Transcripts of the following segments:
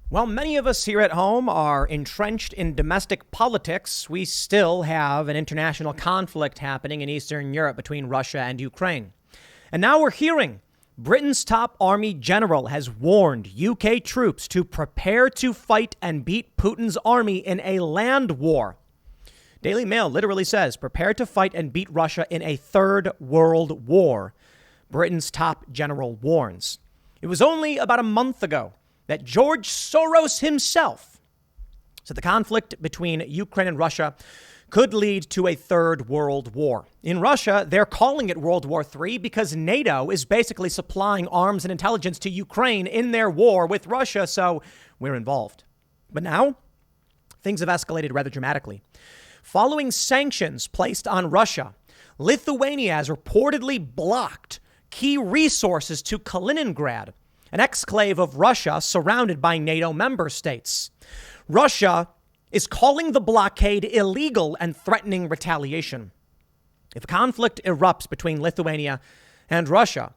While many of us here at home are entrenched in domestic politics, we still have an international conflict happening in Eastern Europe between Russia and Ukraine. And now we're hearing Britain's top army general has warned UK troops to prepare to fight and beat Putin's army in a land war. Daily Mail literally says, prepare to fight and beat Russia in a third world war. Britain's top general warns. It was only about a month ago that George Soros himself said the conflict between Ukraine and Russia could lead to a third world war. In Russia, they're calling it World War III because NATO is basically supplying arms and intelligence to Ukraine in their war with Russia, so we're involved. But now, things have escalated rather dramatically. Following sanctions placed on Russia, Lithuania has reportedly blocked key resources to Kaliningrad, an exclave of Russia surrounded by NATO member states. Russia is calling the blockade illegal and threatening retaliation. If a conflict erupts between Lithuania and Russia,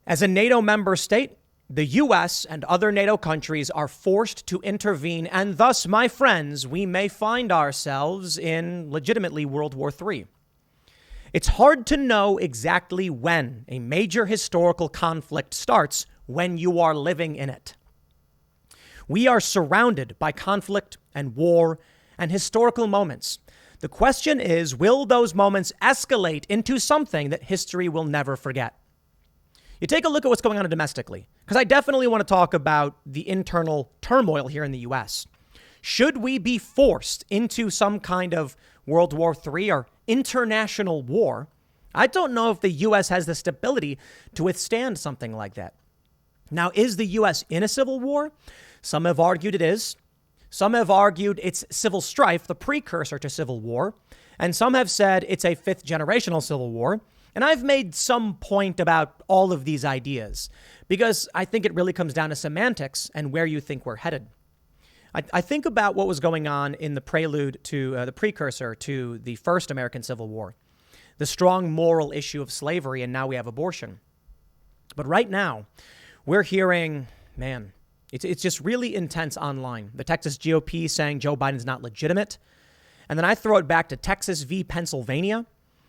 as a NATO member state, the U.S. and other NATO countries are forced to intervene, and thus, my friends, we may find ourselves in legitimately World War III. It's hard to know exactly when a major historical conflict starts when you are living in it. We are surrounded by conflict and war and historical moments. The question is, will those moments escalate into something that history will never forget? You take a look at what's going on domestically, because I definitely want to talk about the internal turmoil here in the U.S. Should we be forced into some kind of World War III or international war? I don't know if the U.S. has the stability to withstand something like that. Now, is the U.S. in a civil war? Some have argued it is. Some have argued it's civil strife, the precursor to civil war. And some have said it's a fifth generational civil war. And I've made some point about all of these ideas because I think it really comes down to semantics and where you think we're headed. I think about what was going on in the prelude to the precursor to the first American Civil War, the strong moral issue of slavery, and now we have abortion. But right now, we're hearing, man, it's just really intense online. The Texas GOP saying Joe Biden's not legitimate. And then I throw it back to Texas v. Pennsylvania,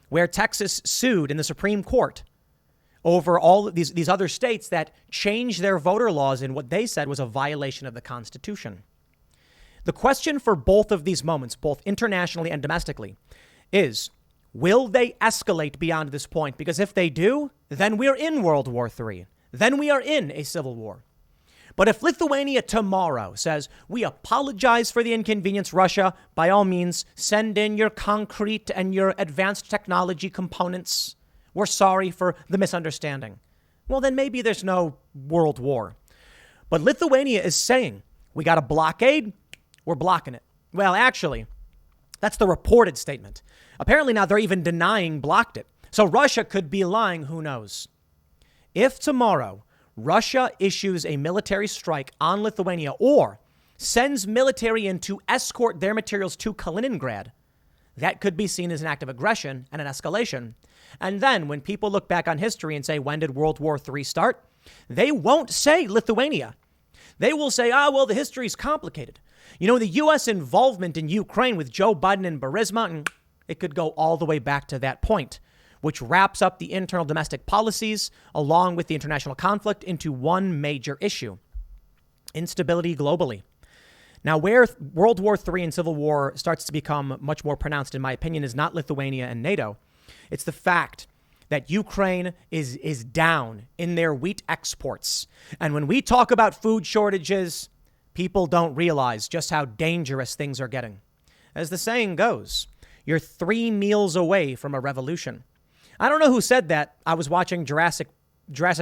where Texas sued in the Supreme Court over all of these other states that changed their voter laws in what they said was a violation of the Constitution. The question for both of these moments, both internationally and domestically, is, will they escalate beyond this point? Because if they do, then we're in World War III. Then we are in a civil war. But if Lithuania tomorrow says, we apologize for the inconvenience, Russia, by all means, send in your concrete and your advanced technology components. We're sorry for the misunderstanding. Well, then maybe there's no world war. But Lithuania is saying, we got a blockade, we're blocking it. Well, actually, that's the reported statement. Apparently now they're even denying blocked it. So Russia could be lying, who knows? If tomorrow Russia issues a military strike on Lithuania or sends military in to escort their materials to Kaliningrad, that could be seen as an act of aggression and an escalation. And then when people look back on history and say, when did World War III start? They won't say Lithuania. They will say, well, the history is complicated. You know, the U.S. involvement in Ukraine with Joe Biden and Burisma, and it could go all the way back to that point, which wraps up the internal domestic policies along with the international conflict into one major issue: instability globally. Now, where World War III and Civil War starts to become much more pronounced, in my opinion, is not Lithuania and NATO. It's the fact that Ukraine is down in their wheat exports. And when we talk about food shortages, people don't realize just how dangerous things are getting. As the saying goes, you're 3 meals away from a revolution. I don't know who said that. I was watching Jurassic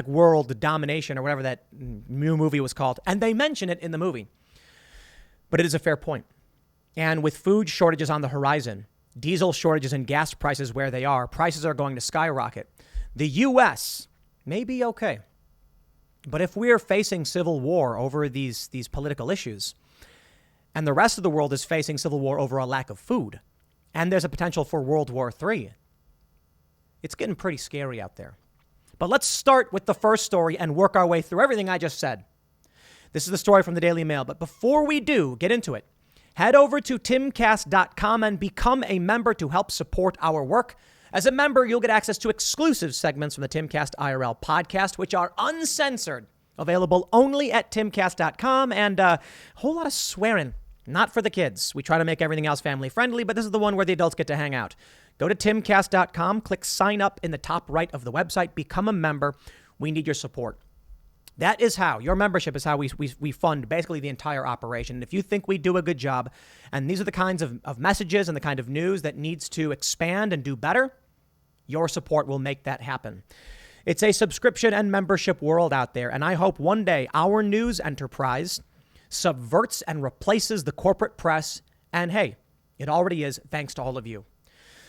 World Domination or whatever that new movie was called, and they mention it in the movie. But it is a fair point. And with food shortages on the horizon, diesel shortages and gas prices where they are, prices are going to skyrocket. The U.S. may be okay. But if we're facing civil war over these political issues, and the rest of the world is facing civil war over a lack of food, and there's a potential for World War III, it's getting pretty scary out there. But let's start with the first story and work our way through everything I just said. This is the story from the Daily Mail. But before we do get into it, head over to timcast.com and become a member to help support our work. As a member, you'll get access to exclusive segments from the Timcast IRL podcast, which are uncensored, available only at timcast.com, and a whole lot of swearing. Not for the kids. We try to make everything else family friendly, but this is the one where the adults get to hang out. Go to timcast.com, click sign up in the top right of the website, become a member. We need your support. That is how, your membership is how we fund basically the entire operation. And if you think we do a good job, and these are the kinds of messages and the kind of news that needs to expand and do better, your support will make that happen. It's a subscription and membership world out there, and I hope one day our news enterprise subverts and replaces the corporate press. And hey, it already is, thanks to all of you.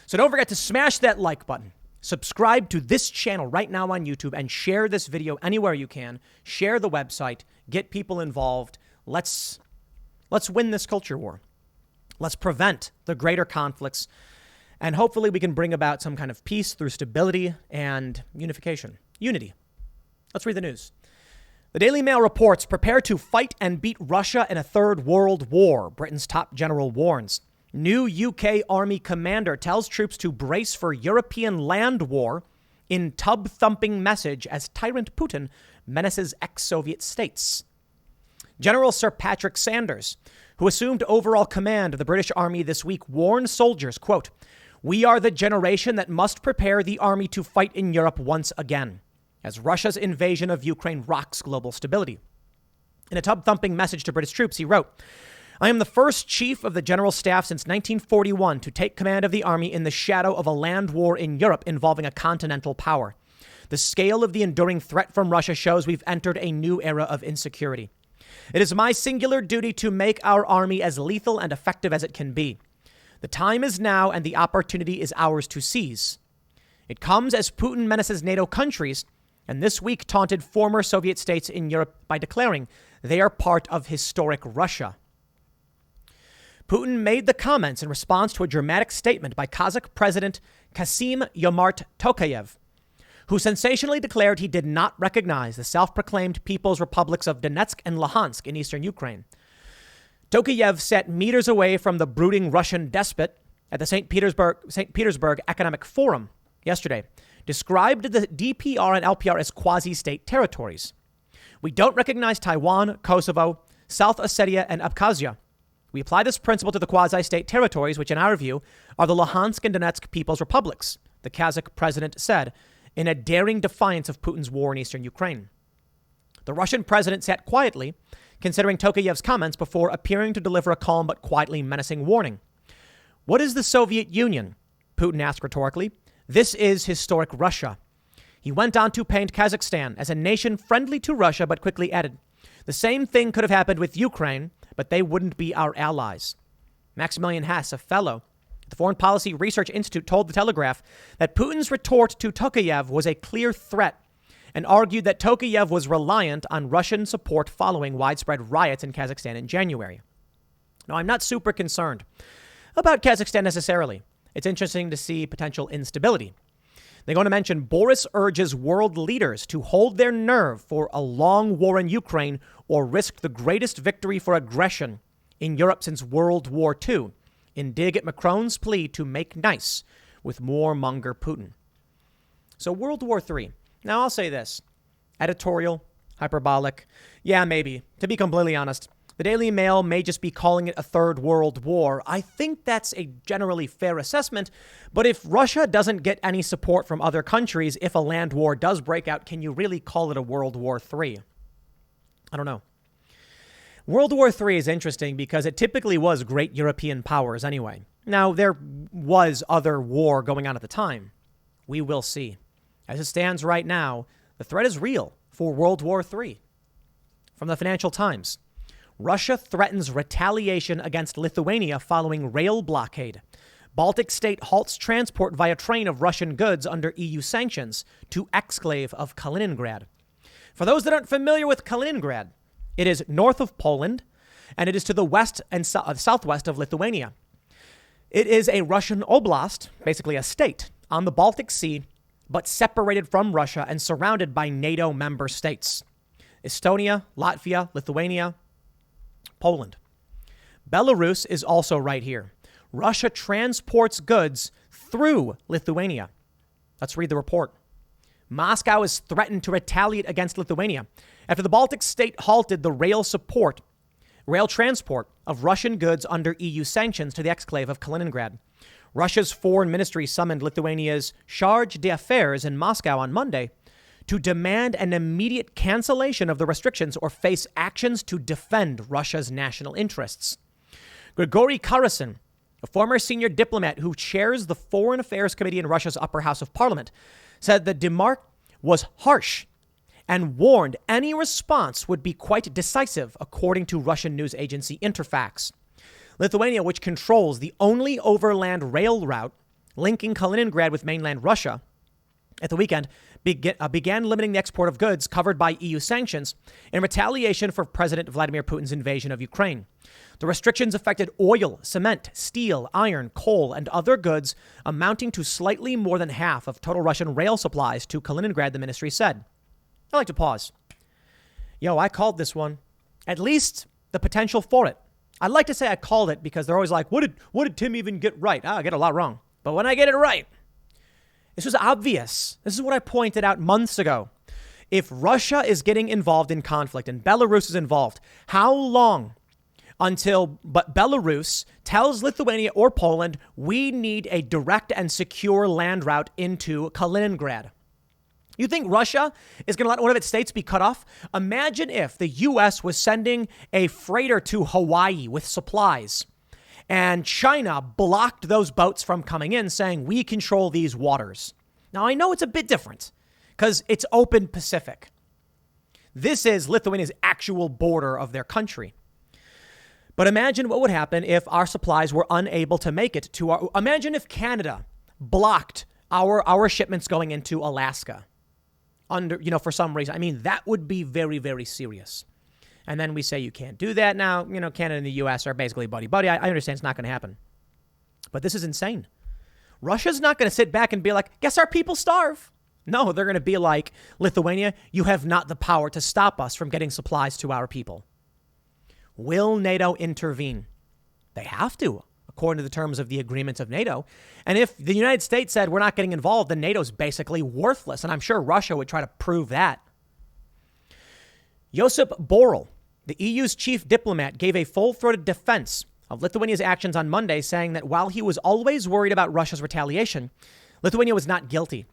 So don't forget to smash that like button. Subscribe to this channel right now on YouTube and share this video anywhere you can. Share the website. Get people involved. Let's win this culture war. Let's prevent the greater conflicts. And hopefully we can bring about some kind of peace through stability and unification. Unity. Let's read the news. The Daily Mail reports, prepare to fight and beat Russia in a third world war. Britain's top general warns. New UK Army commander tells troops to brace for European land war in tub-thumping message as tyrant Putin menaces ex-Soviet states. General Sir Patrick Sanders, who assumed overall command of the British Army this week, warned soldiers, quote, "We are the generation that must prepare the army to fight in Europe once again, as Russia's invasion of Ukraine rocks global stability." In a tub-thumping message to British troops, he wrote, "I am the first chief of the General Staff since 1941 to take command of the army in the shadow of a land war in Europe involving a continental power. The scale of the enduring threat from Russia shows we've entered a new era of insecurity. It is my singular duty to make our army as lethal and effective as it can be. The time is now and the opportunity is ours to seize. It comes as Putin menaces NATO countries and this week taunted former Soviet states in Europe by declaring they are part of historic Russia." Putin made the comments in response to a dramatic statement by Kazakh President Kassym-Jomart Tokayev, who sensationally declared he did not recognize the self-proclaimed People's Republics of Donetsk and Luhansk in eastern Ukraine. Tokayev sat meters away from the brooding Russian despot at the St. Petersburg Economic Forum yesterday, described the DPR and LPR as quasi-state territories. "We don't recognize Taiwan, Kosovo, South Ossetia, and Abkhazia. We apply this principle to the quasi-state territories, which in our view are the Luhansk and Donetsk People's Republics," the Kazakh president said in a daring defiance of Putin's war in eastern Ukraine. The Russian president sat quietly, considering Tokayev's comments before appearing to deliver a calm but quietly menacing warning. "What is the Soviet Union?" Putin asked rhetorically. "This is historic Russia." He went on to paint Kazakhstan as a nation friendly to Russia, but quickly added, "The same thing could have happened with Ukraine, but they wouldn't be our allies." Maximilian Hess, a fellow at the Foreign Policy Research Institute, told The Telegraph that Putin's retort to Tokayev was a clear threat and argued that Tokayev was reliant on Russian support following widespread riots in Kazakhstan in January. Now, I'm not super concerned about Kazakhstan necessarily. It's interesting to see potential instability. They're going to mention Boris urges world leaders to hold their nerve for a long war in Ukraine or risk the greatest victory for aggression in Europe since World War II, in dig at Macron's plea to make nice with warmonger Putin. So World War III. Now, I'll say this. Editorial, hyperbolic. Yeah, maybe. To be completely honest, the Daily Mail may just be calling it a third world war. I think that's a generally fair assessment. But if Russia doesn't get any support from other countries, if a land war does break out, can you really call it a World War III? I don't know. World War III is interesting because it typically was great European powers anyway. Now, there was other war going on at the time. We will see. As it stands right now, the threat is real for World War III. From the Financial Times. Russia threatens retaliation against Lithuania following rail blockade. Baltic state halts transport via train of Russian goods under EU sanctions to exclave of Kaliningrad. For those that aren't familiar with Kaliningrad, it is north of Poland, and it is to the west and southwest of Lithuania. It is a Russian oblast, basically a state, on the Baltic Sea, but separated from Russia and surrounded by NATO member states. Estonia, Latvia, Lithuania, Poland. Belarus is also right here. Russia transports goods through Lithuania. Let's read the report. Moscow has threatened to retaliate against Lithuania after the Baltic state halted the rail transport of Russian goods under EU sanctions to the exclave of Kaliningrad. Russia's foreign ministry summoned Lithuania's charge d'affaires in Moscow on Monday to demand an immediate cancellation of the restrictions or face actions to defend Russia's national interests. Grigory Karasin, a former senior diplomat who chairs the Foreign Affairs Committee in Russia's upper house of parliament, said the demarche was harsh and warned any response would be quite decisive, according to Russian news agency Interfax. Lithuania, which controls the only overland rail route linking Kaliningrad with mainland Russia, at the weekend began limiting the export of goods covered by EU sanctions in retaliation for President Vladimir Putin's invasion of Ukraine. The restrictions affected oil, cement, steel, iron, coal, and other goods amounting to slightly more than half of total Russian rail supplies to Kaliningrad, the ministry said. I like to pause. I called this one. At least the potential for it. I like to say I called it because they're always like, what did Tim even get right? I get a lot wrong. But when I get it right, this was obvious. This is what I pointed out months ago. If Russia is getting involved in conflict and Belarus is involved, how long until Belarus tells Lithuania or Poland we need a direct and secure land route into Kaliningrad? You think Russia is going to let one of its states be cut off? Imagine if the U.S. was sending a freighter to Hawaii with supplies and China blocked those boats from coming in, saying we control these waters. Now, I know it's a bit different because it's open Pacific. This is Lithuania's actual border of their country. But imagine what would happen if our supplies were unable to make it to our... Imagine if Canada blocked our shipments going into Alaska for some reason. I mean, that would be very, very serious. And then we say you can't do that now. Canada and the U.S. are basically buddy-buddy. I understand it's not going to happen. But this is insane. Russia's not going to sit back and be like, guess our people starve. No, they're going to be like, Lithuania, you have not the power to stop us from getting supplies to our people. Will NATO intervene? They have to, according to the terms of the agreements of NATO. And if the United States said we're not getting involved, then NATO's basically worthless. And I'm sure Russia would try to prove that. Josip Borrell, the EU's chief diplomat, gave a full-throated defense of Lithuania's actions on Monday, saying that while he was always worried about Russia's retaliation, Lithuania was not guilty.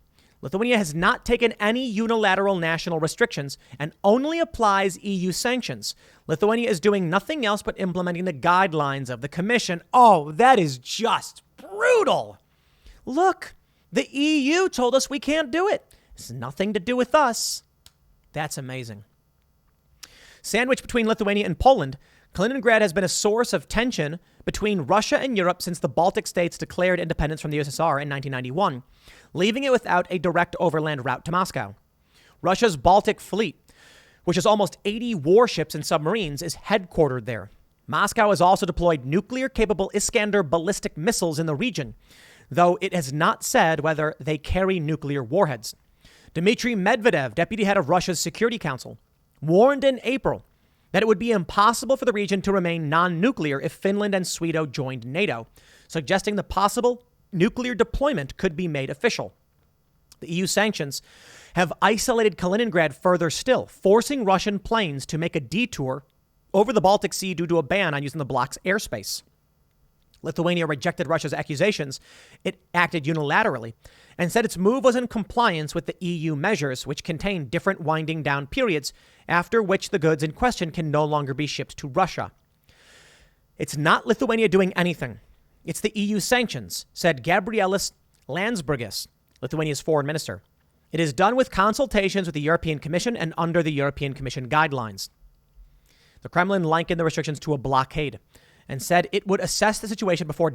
Lithuania has not taken any unilateral national restrictions and only applies EU sanctions. Lithuania is doing nothing else but implementing the guidelines of the Commission. Oh, that is just brutal. Look, the EU told us we can't do it. It's nothing to do with us. That's amazing. Sandwiched between Lithuania and Poland, Kaliningrad has been a source of tension between Russia and Europe since the Baltic states declared independence from the USSR in 1991, leaving it without a direct overland route to Moscow. Russia's Baltic Fleet, which has almost 80 warships and submarines, is headquartered there. Moscow has also deployed nuclear-capable Iskander ballistic missiles in the region, though it has not said whether they carry nuclear warheads. Dmitry Medvedev, deputy head of Russia's Security Council, warned in April that it would be impossible for the region to remain non-nuclear if Finland and Sweden joined NATO, suggesting the possible nuclear deployment could be made official. The EU sanctions have isolated Kaliningrad further still, forcing Russian planes to make a detour over the Baltic Sea due to a ban on using the bloc's airspace. Lithuania rejected Russia's accusations it acted unilaterally and said its move was in compliance with the EU measures, which contain different winding down periods after which the goods in question can no longer be shipped to Russia. It's not Lithuania doing anything. It's the EU sanctions, said Gabrielis Landsbergis, Lithuania's foreign minister. It is done with consultations with the European Commission and under the European Commission guidelines. The Kremlin likened the restrictions to a blockade and said it would assess the situation before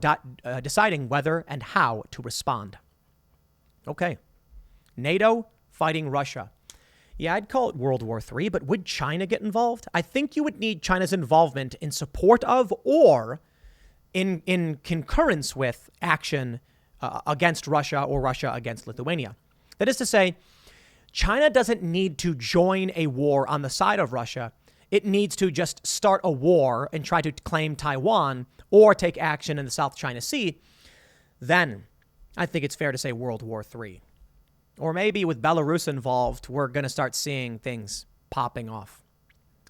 deciding whether and how to respond. Okay. NATO fighting Russia. Yeah, I'd call it World War III, but would China get involved? I think you would need China's involvement in support of or in concurrence with action against Russia or Russia against Lithuania. That is to say, China doesn't need to join a war on the side of Russia. It needs to just start a war and try to claim Taiwan or take action in the South China Sea. Then I think it's fair to say World War III. Or maybe with Belarus involved, we're going to start seeing things popping off.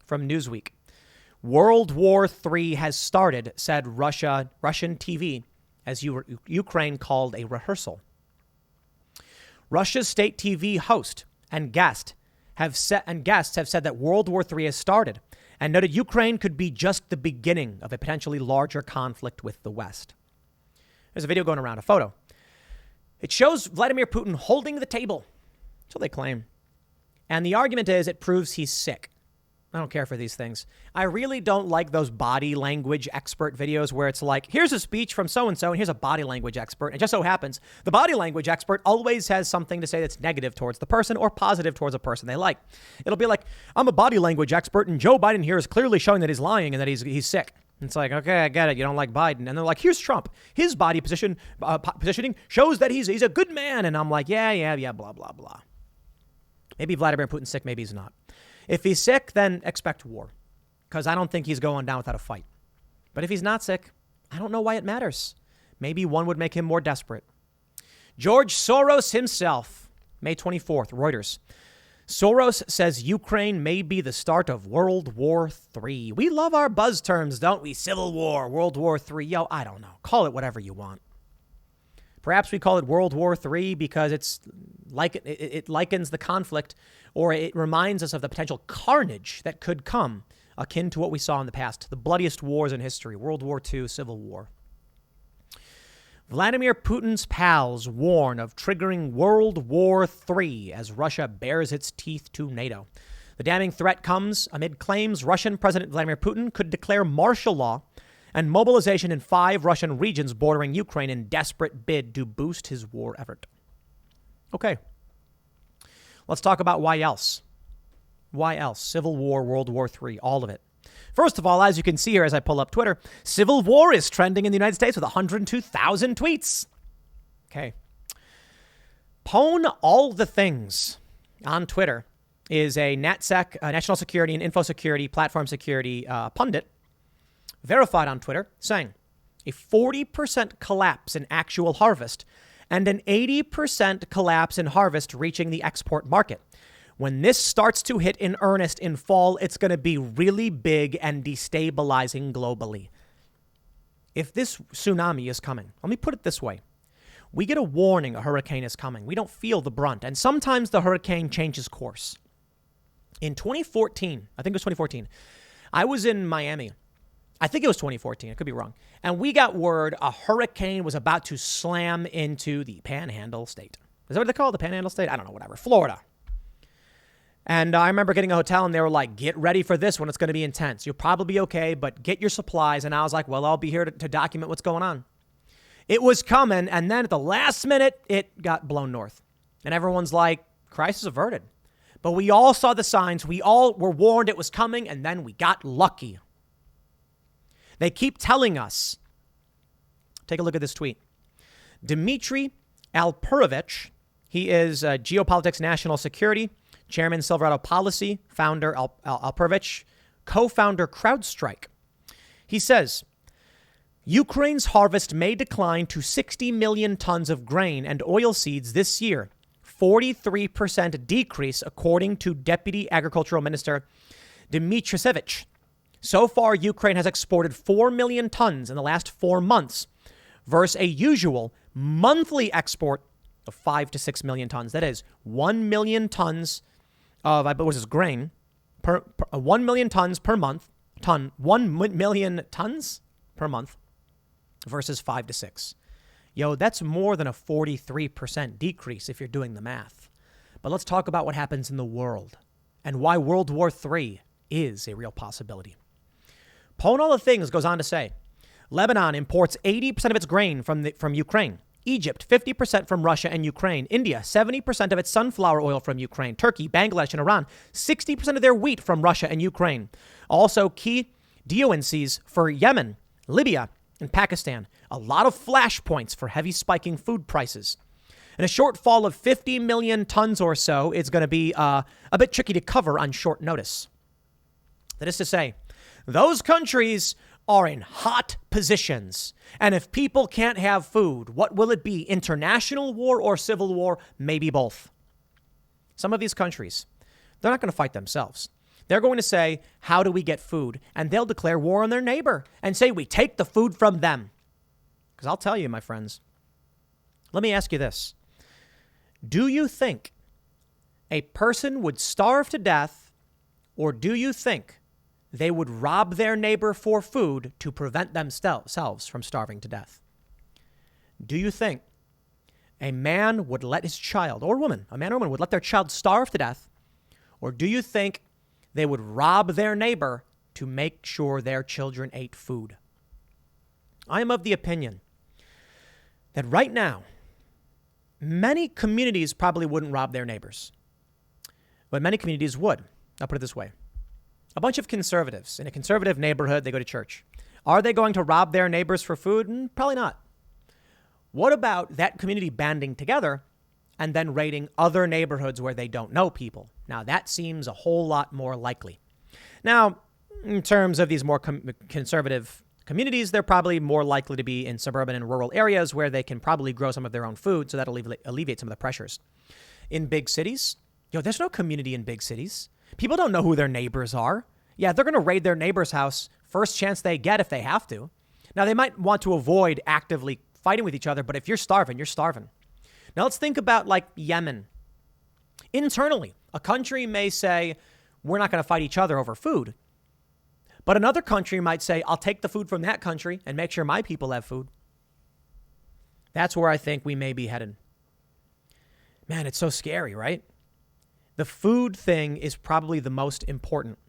From Newsweek, World War III has started, said Russian TV, as Ukraine called a rehearsal. Russia's state TV host and guests have said that World War III has started and noted Ukraine could be just the beginning of a potentially larger conflict with the West. There's a video going around, a photo. It shows Vladimir Putin holding the table, so they claim. And the argument is it proves he's sick. I don't care for these things. I really don't like those body language expert videos where it's like, here's a speech from so-and-so, and here's a body language expert. And it just so happens the body language expert always has something to say that's negative towards the person or positive towards a person they like. It'll be like, I'm a body language expert, and Joe Biden here is clearly showing that he's lying and that he's sick. It's like, okay, I get it. You don't like Biden. And they're like, here's Trump. His body positioning shows that he's a good man. And I'm like, yeah, blah, blah, blah. Maybe Vladimir Putin's sick. Maybe he's not. If he's sick, then expect war, because I don't think he's going down without a fight. But if he's not sick, I don't know why it matters. Maybe one would make him more desperate. George Soros himself, May 24th, Reuters. Soros says Ukraine may be the start of World War III. We love our buzz terms, don't we? Civil War, World War III. Yo, I don't know. Call it whatever you want. Perhaps we call it World War III because it's like it likens the conflict, or it reminds us of the potential carnage that could come, akin to what we saw in the past, the bloodiest wars in history, World War II, Civil War. Vladimir Putin's pals warn of triggering World War III as Russia bares its teeth to NATO. The damning threat comes amid claims Russian President Vladimir Putin could declare martial law and mobilization in 5 Russian regions bordering Ukraine in desperate bid to boost his war effort. Okay. Let's talk about why else. Why else? Civil War, World War III, all of it. First of all, as you can see here as I pull up Twitter, Civil War is trending in the United States with 102,000 tweets. Okay. Pwn All the Things on Twitter is a NatSec, national security and info security, platform security pundit, verified on Twitter, saying a 40% collapse in actual harvest and an 80% collapse in harvest reaching the export market. When this starts to hit in earnest in fall, it's going to be really big and destabilizing globally. If this tsunami is coming, let me put it this way. We get a warning a hurricane is coming. We don't feel the brunt. And sometimes the hurricane changes course. In 2014, I think it was 2014, I was in Miami. I think it was 2014. I could be wrong. And we got word a hurricane was about to slam into the Panhandle State. Is that what they call it? The Panhandle State? I don't know, whatever. Florida. And I remember getting a hotel and they were like, get ready for this one. It's going to be intense. You'll probably be okay, but get your supplies. And I was like, well, I'll be here to document what's going on. It was coming. And then at the last minute, it got blown north. And everyone's like, crisis averted. But we all saw the signs. We all were warned it was coming. And then we got lucky. They keep telling us. Take a look at this tweet. Dmitry Alperovich, he is Geopolitics National Security, Chairman Silverado Policy, founder Alperovich, co-founder CrowdStrike. He says, Ukraine's harvest may decline to 60 million tons of grain and oilseeds this year, 43% decrease according to Deputy Agricultural Minister Dmytrishevich. So far, Ukraine has exported 4 million tons in the last 4 months versus a usual monthly export of 5 to 6 million tons. That is 1 million tons of, I believe, grain, 1 million tons per month, 1 million tons per month versus 5 to 6. Yo, that's more than a 43% decrease if you're doing the math. But let's talk about what happens in the world and why World War III is a real possibility. Pwn All the Things goes on to say, Lebanon imports 80% of its grain from Ukraine. Egypt, 50% from Russia and Ukraine. India, 70% of its sunflower oil from Ukraine. Turkey, Bangladesh, and Iran, 60% of their wheat from Russia and Ukraine. Also, key DONCs for Yemen, Libya, and Pakistan. A lot of flashpoints for heavy spiking food prices. And a shortfall of 50 million tons or so is going to be a bit tricky to cover on short notice. That is to say, those countries are in hot positions. And if people can't have food, what will it be? International war or civil war? Maybe both. Some of these countries, they're not going to fight themselves. They're going to say, how do we get food? And they'll declare war on their neighbor and say, we take the food from them. Because I'll tell you, my friends, let me ask you this. Do you think a person would starve to death, or do you think they would rob their neighbor for food to prevent themselves from starving to death? Do you think a man would let his child, or woman, a man or woman would let their child starve to death, or do you think they would rob their neighbor to make sure their children ate food? I am of the opinion that right now, many communities probably wouldn't rob their neighbors, but many communities would. I'll put it this way. A bunch of conservatives in a conservative neighborhood, they go to church. Are they going to rob their neighbors for food? Probably not. What about that community banding together and then raiding other neighborhoods where they don't know people? Now, that seems a whole lot more likely. Now, in terms of these more conservative communities, they're probably more likely to be in suburban and rural areas where they can probably grow some of their own food, so that'll alleviate some of the pressures. In big cities, there's no community in big cities. People don't know who their neighbors are. Yeah, they're going to raid their neighbor's house first chance they get if they have to. Now, they might want to avoid actively fighting with each other, but if you're starving, you're starving. Now, let's think about like Yemen. Internally, a country may say, we're not going to fight each other over food. But another country might say, I'll take the food from that country and make sure my people have food. That's where I think we may be headed. Man, it's so scary, right? The food thing is probably the most important.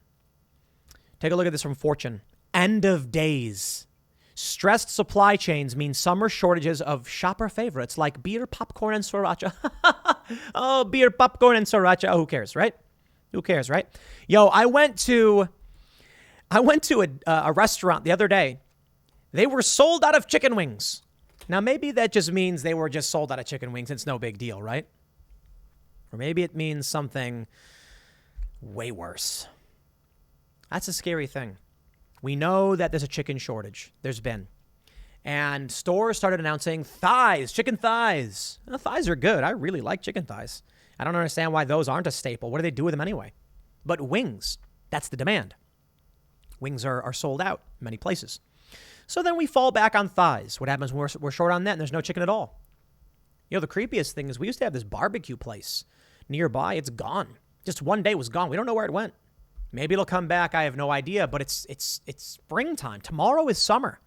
Take a look at this from Fortune. End of days. Stressed supply chains mean summer shortages of shopper favorites like beer, popcorn, and sriracha. Oh, beer, popcorn, and sriracha. Oh, who cares, right? Who cares, right? Yo, I went to a restaurant the other day. They were sold out of chicken wings. Now, maybe that just means they were just sold out of chicken wings. It's no big deal, right? Or maybe it means something way worse. That's a scary thing. We know that there's a chicken shortage. There's been. And stores started announcing thighs, chicken thighs. Well, thighs are good. I really like chicken thighs. I don't understand why those aren't a staple. What do they do with them anyway? But wings, that's the demand. Wings are sold out in many places. So then we fall back on thighs. What happens when we're short on that and there's no chicken at all? The creepiest thing is we used to have this barbecue place nearby. It's gone. Just one day was gone. We don't know where it went. Maybe it'll come back. I have no idea, but it's springtime. Tomorrow is summer.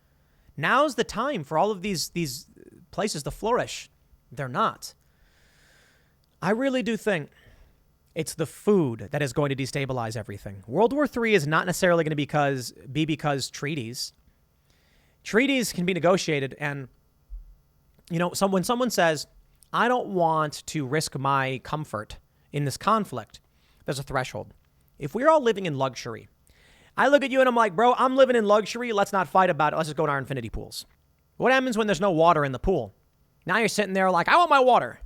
Now's the time for all of these places to flourish. They're not. I really do think it's the food that is going to destabilize everything. World War III is not necessarily going to be because treaties. Treaties can be negotiated, and when someone says, I don't want to risk my comfort in this conflict, there's a threshold. If we're all living in luxury, I look at you and I'm like, bro, I'm living in luxury. Let's not fight about it. Let's just go to our infinity pools. What happens when there's no water in the pool? Now you're sitting there like, I want my water.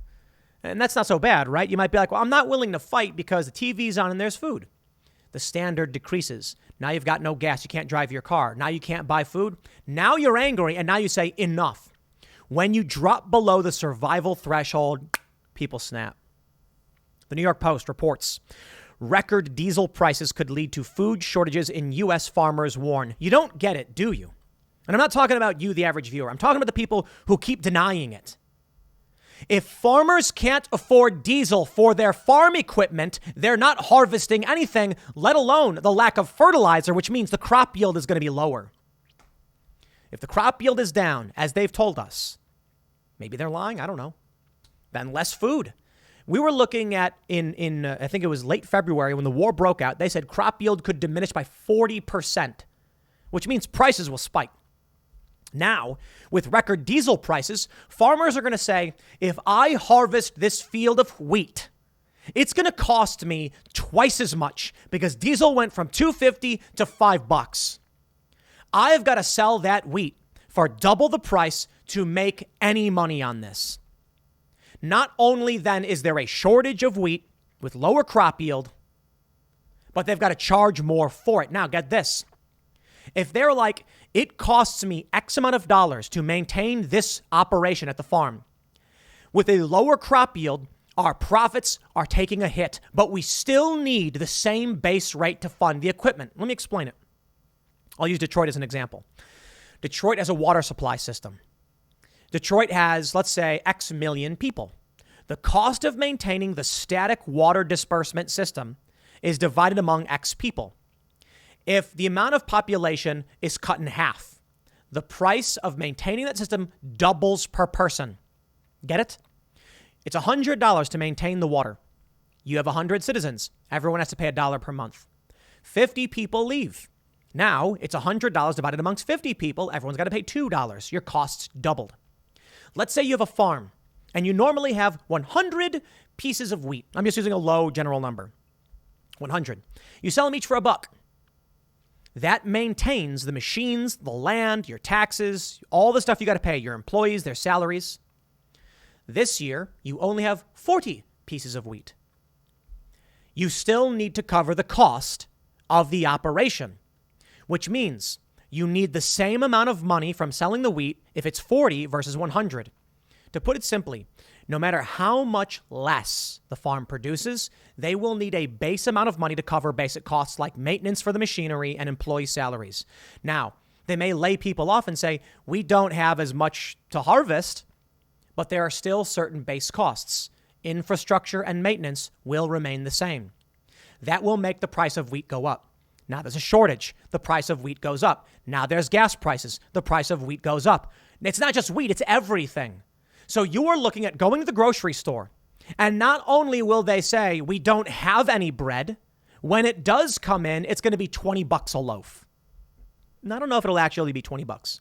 And that's not so bad, right? You might be like, well, I'm not willing to fight because the TV's on and there's food. The standard decreases. Now you've got no gas. You can't drive your car. Now you can't buy food. Now you're angry and now you say enough. When you drop below the survival threshold, people snap. The New York Post reports record diesel prices could lead to food shortages in U.S. farmers warn. You don't get it, do you? And I'm not talking about you, the average viewer. I'm talking about the people who keep denying it. If farmers can't afford diesel for their farm equipment, they're not harvesting anything, let alone the lack of fertilizer, which means the crop yield is going to be lower. If the crop yield is down, as they've told us, maybe they're lying, I don't know, then less food. We were looking at in I think it was late February when the war broke out, they said crop yield could diminish by 40%, which means prices will spike. Now, with record diesel prices, farmers are going to say, if I harvest this field of wheat, it's going to cost me twice as much because diesel went from $2.50 to $5. I've got to sell that wheat for double the price to make any money on this. Not only then is there a shortage of wheat with lower crop yield, but they've got to charge more for it. Now, get this. If they're like, it costs me X amount of dollars to maintain this operation at the farm, with a lower crop yield, our profits are taking a hit, but we still need the same base rate to fund the equipment. Let me explain it. I'll use Detroit as an example. Detroit has a water supply system. Detroit has, let's say, X million people. The cost of maintaining the static water disbursement system is divided among X people. If the amount of population is cut in half, the price of maintaining that system doubles per person. Get it? It's $100 to maintain the water. You have 100 citizens. Everyone has to pay $1 per month. 50 people leave. Now it's $100 divided amongst 50 people. Everyone's got to pay $2. Your costs doubled. Let's say you have a farm and you normally have 100 pieces of wheat. I'm just using a low general number. 100. You sell them each for $1. That maintains the machines, the land, your taxes, all the stuff you got to pay, your employees, their salaries. This year, you only have 40 pieces of wheat. You still need to cover the cost of the operation, which means you need the same amount of money from selling the wheat if it's 40 versus 100. To put it simply, no matter how much less the farm produces, they will need a base amount of money to cover basic costs like maintenance for the machinery and employee salaries. Now, they may lay people off and say, we don't have as much to harvest, but there are still certain base costs. Infrastructure and maintenance will remain the same. That will make the price of wheat go up. Now there's a shortage. The price of wheat goes up. Now there's gas prices. The price of wheat goes up. It's not just wheat, it's everything. So you are looking at going to the grocery store, and not only will they say, we don't have any bread, when it does come in, it's going to be $20 a loaf. And I don't know if it'll actually be $20.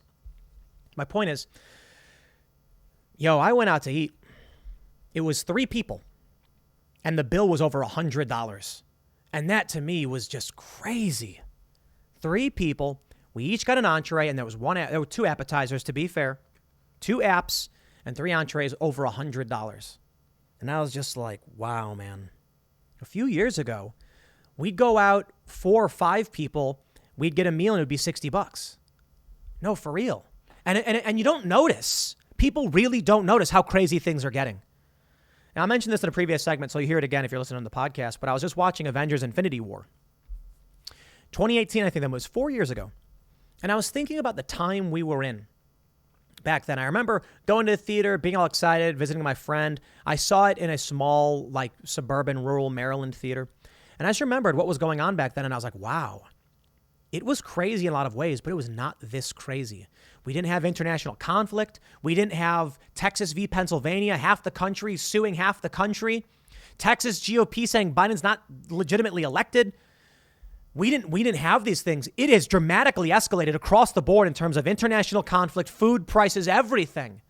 My point is, I went out to eat. It was 3 people, and the bill was over $100. And that to me was just crazy. 3 people, we each got an entree, and there were 2 appetizers, to be fair. 2 apps and 3 entrees over $100. And I was just like, wow, man. A few years ago, we'd go out 4 or 5 people, we'd get a meal and it would be $60. No, for real. And you don't notice. People really don't notice how crazy things are getting. Now, I mentioned this in a previous segment, so you hear it again if you're listening to the podcast, but I was just watching Avengers Infinity War. 2018, I think that was 4 years ago. And I was thinking about the time we were in back then. I remember going to the theater, being all excited, visiting my friend. I saw it in a small, suburban, rural Maryland theater. And I just remembered what was going on back then, and I was like, wow. It was crazy in a lot of ways, but it was not this crazy. We didn't have international conflict. We didn't have Texas v. Pennsylvania, half the country suing half the country. Texas GOP saying Biden's not legitimately elected. We didn't have these things. It has dramatically escalated across the board in terms of international conflict, food prices, everything.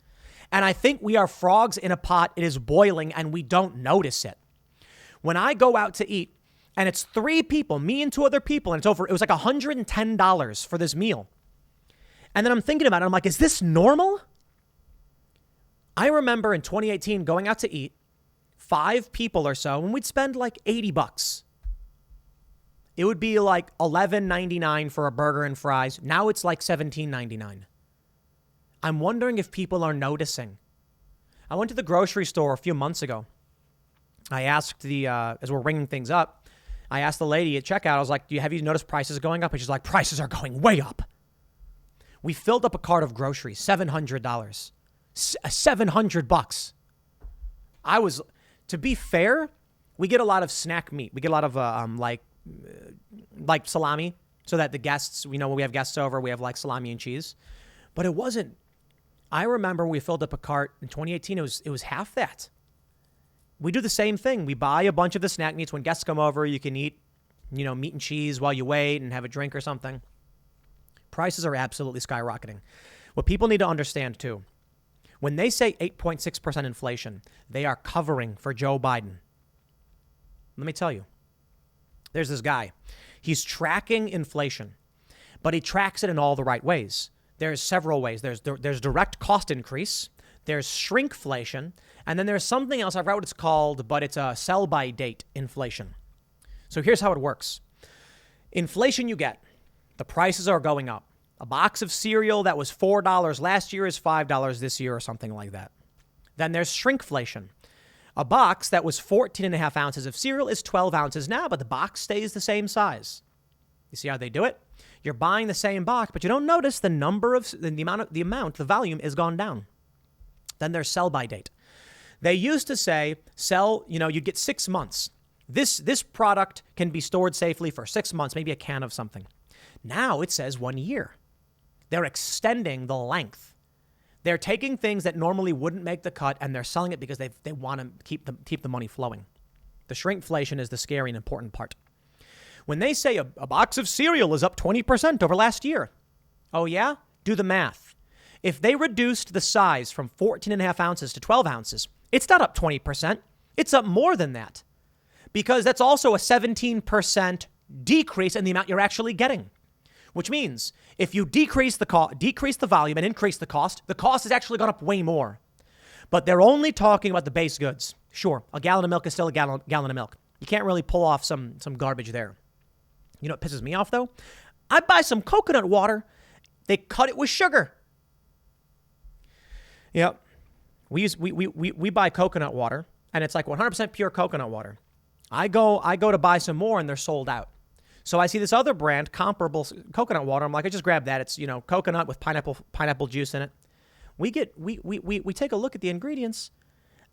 And I think we are frogs in a pot. It is boiling and we don't notice it. When I go out to eat, and it's 3 people, me and 2 other people, and it was like $110 for this meal. And then I'm thinking about it. I'm like, is this normal? I remember in 2018 going out to eat, 5 people or so, and we'd spend like $80. It would be like $11.99 for a burger and fries. Now it's like $17.99. I'm wondering if people are noticing. I went to the grocery store a few months ago. I asked as we're ringing things up, I asked the lady at checkout, I was like, have you noticed prices going up? And she's like, prices are going way up. We filled up a cart of groceries, $700. $700. To be fair, we get a lot of snack meat. We get a lot of like salami, so that the guests, when we have guests over, we have like salami and cheese. But it wasn't. I remember we filled up a cart in 2018. It was half that. We do the same thing. We buy a bunch of the snack meats. When guests come over, you can eat, meat and cheese while you wait and have a drink or something. Prices are absolutely skyrocketing. What people need to understand, too, when they say 8.6% inflation, they are covering for Joe Biden. Let me tell you, there's this guy. He's tracking inflation, but he tracks it in all the right ways. There's several ways. There's direct cost increase. there's shrinkflation, and then there's something else. I forgot what it's called, but it's a sell-by-date inflation. So here's how it works. Inflation you get. The prices are going up. A box of cereal that was $4 last year is $5 this year or something like that. Then there's shrinkflation. A box that was 14.5 ounces of cereal is 12 ounces now, but the box stays the same size. You see how they do it? You're buying the same box, but you don't notice the the volume is gone down. Then there's sell by date. They used to say you'd get 6 months. This product can be stored safely for 6 months, maybe a can of something. Now it says 1 year. They're extending the length. They're taking things that normally wouldn't make the cut and they're selling it because they want to keep the money flowing. The shrinkflation is the scary and important part. When they say a box of cereal is up 20% over last year, oh yeah? Do the math. If they reduced the size from 14.5 ounces to 12 ounces, it's not up 20%. It's up more than that because that's also a 17% decrease in the amount you're actually getting. Which means if you decrease the volume and increase the cost has actually gone up way more. But they're only talking about the base goods. Sure, a gallon of milk is still a gallon of milk. You can't really pull off some garbage there. You know what pisses me off, though? I buy some coconut water. They cut it with sugar. Yep. We buy coconut water, and it's like 100% pure coconut water. I go to buy some more, and they're sold out. So I see this other brand, comparable coconut water. I'm like, I just grab that. It's, coconut with pineapple juice in it. We take a look at the ingredients,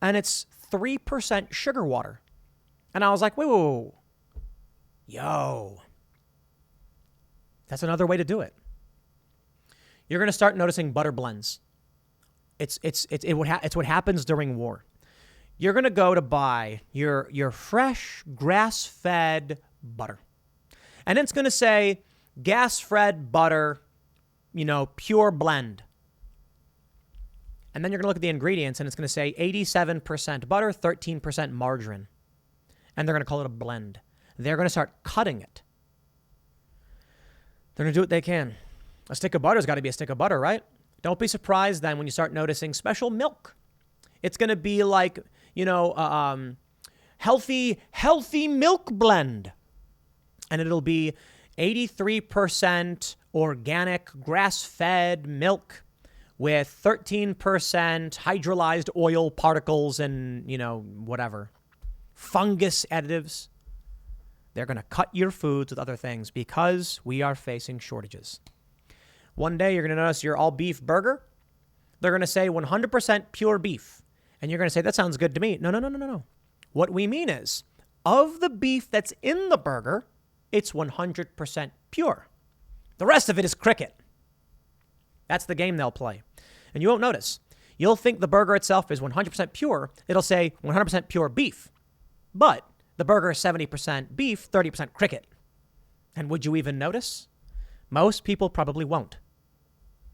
and it's 3% sugar water. And I was like, whoa. Yo. That's another way to do it. You're going to start noticing butter blends. It's what happens during war. You're going to go to buy your fresh grass-fed butter. And it's going to say gas-fed butter, pure blend. And then you're going to look at the ingredients and it's going to say 87% butter, 13% margarine. And they're going to call it a blend. They're going to start cutting it. They're going to do what they can. A stick of butter's got to be a stick of butter, right? Don't be surprised then when you start noticing special milk. It's going to be like, healthy milk blend. And it'll be 83% organic grass-fed milk with 13% hydrolyzed oil particles and, whatever. Fungus additives. They're going to cut your foods with other things because we are facing shortages. One day you're going to notice your all-beef burger. They're going to say 100% pure beef. And you're going to say, that sounds good to me. No. What we mean is, of the beef that's in the burger, it's 100% pure. The rest of it is cricket. That's the game they'll play. And you won't notice. You'll think the burger itself is 100% pure. It'll say 100% pure beef. But the burger is 70% beef, 30% cricket. And would you even notice? Most people probably won't.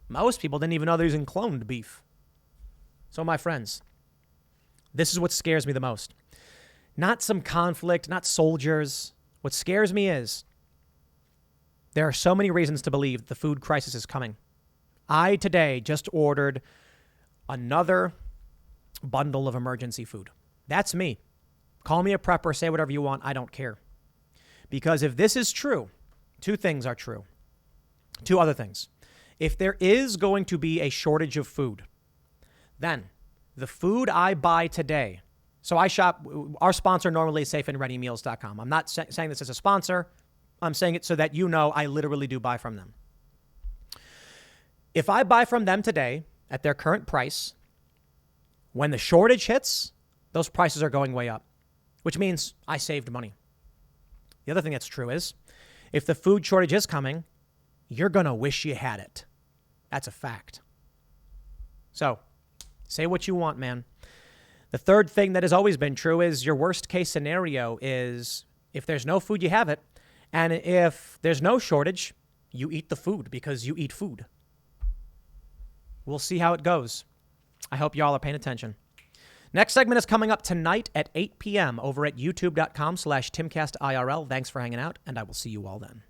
Most people didn't even know they're using cloned beef. So my friends, this is what scares me the most. Not some conflict, not soldiers. What scares me is there are so many reasons to believe the food crisis is coming. I today just ordered another bundle of emergency food. That's me. Call me a prepper, say whatever you want. I don't care. Because if this is true, two things are true. Two other things. If there is going to be a shortage of food, then the food I buy today, so I shop, our sponsor normally is safeandreadymeals.com. I'm not saying this as a sponsor. I'm saying it so that I literally do buy from them. If I buy from them today at their current price, when the shortage hits, those prices are going way up, which means I saved money. The other thing that's true is if the food shortage is coming, you're going to wish you had it. That's a fact. So say what you want, man. The third thing that has always been true is your worst case scenario is if there's no food, you have it. And if there's no shortage, you eat the food because you eat food. We'll see how it goes. I hope y'all are paying attention. Next segment is coming up tonight at 8 p.m. over at youtube.com/TimcastIRL. Thanks for hanging out, and I will see you all then.